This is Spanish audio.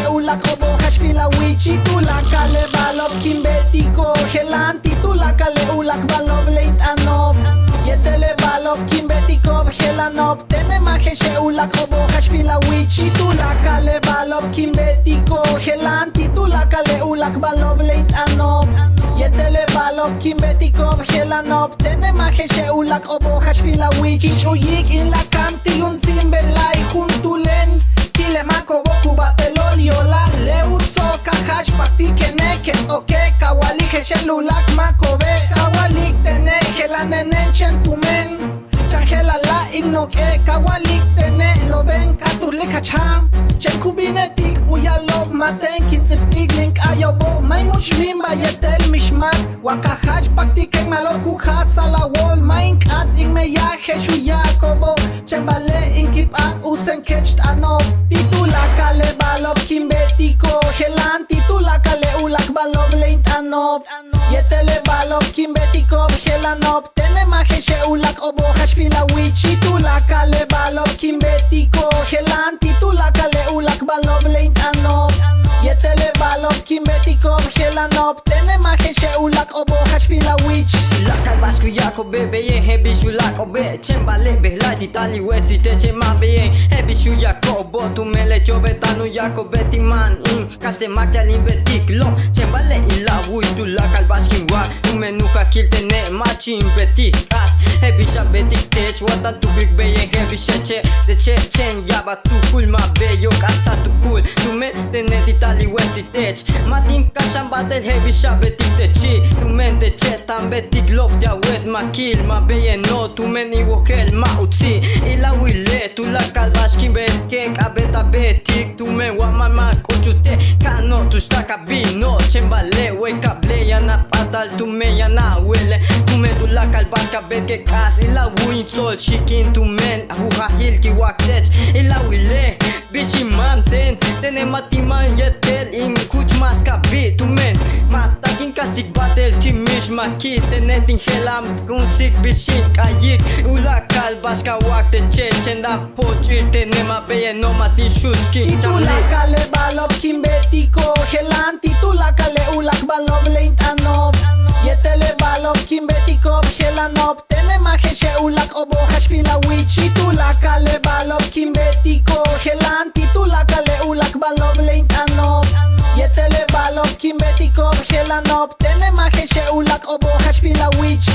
Ulak obo hashvila wichi tulaka le balov kimbetiko helan titulaka le ulak balov leit anov yetele balov kimbetiko helanov tene maheshe ulak obo hashvila wichi tulaka le balov kimbetiko helan titulaka le ulak balov leit anov yetele balov kimbetiko helanov tene maheshe ulak obo hashvila wichi chuyik in la kanti un zimbelai juntulen Kile mako boku batelol yola Leutso kahach pakti keneket Oke kawalik shelulak makobe Kawalik tene helanenen chentumen Changhela la ignoke Kawalik tene lo ven katulik hacham Chen kubinetik uyalov maten Kitzetik link ayobo Main mushmimba yetel mishmat Wakahach pakti ken malov kuchas ala wall Main kat igmeyahe shuyakobo Chen bale inkip at usen ketcht anov Titulaka le balov kimbetiko helan Titulaka le ulak balov leit anov Yetele balov kimbetiko helanov Tene maheshe ulak obo hashvila wichi Titulaka le balov kimbetiko helan Titulaka le ulak balov leit anov Yetele balov kimbetiko helanov Tene maheshe ulak obo hashvila wichi Lakal basku yako bebe yen hebi shu lako be Chembale behla titali westi te chema be yen hebi shu yako bo tu mele chobe tanu yako beti man in Kaste makjalin betik lo Chembale ila wui tu lakal baskin wa Tu menuka kilte ne machin betik as Hebi sha betik tech watan tu big be yen hebi sheche De che chen yaba tu kul ma be yo kasa tu kul Tu me tene titali westi tech Matin kashan batel hebi sha betik te chi Tu men de che tan betik lop ya wet ma kill ma be yen no Tu men i wokel ma utsi Ila wile tu lakal baskin bet kek abeta betik Tu men wa mama kuchute Kano tu shtaka bino Chembale wake up le yana patal Tu men yana wele Tu men tu lakal baska bet ke kas Ila win sol shikin tu men Ahuha hil ki wak tech Ila wile bishi manten Tene matiman yetel in kuch maska bi Tu men matakin kasik batel timish maki Tene ting helam kunsik bishin kayik Ulakal baska wak te che Chenda pochil tene ma beye no matin shuchkin Titulaka le balov kimbetiko helan Titulaka le ulak balov leit anov Yetele balov kimbetiko helanov Tene maheshe ulak obo hashvila wichi Titulaka le balov kimbetiko helan Titulaka le ulak balov leit anov Yetele balov kimbetiko helanov Tene maheshe ulak obo hashvila wichi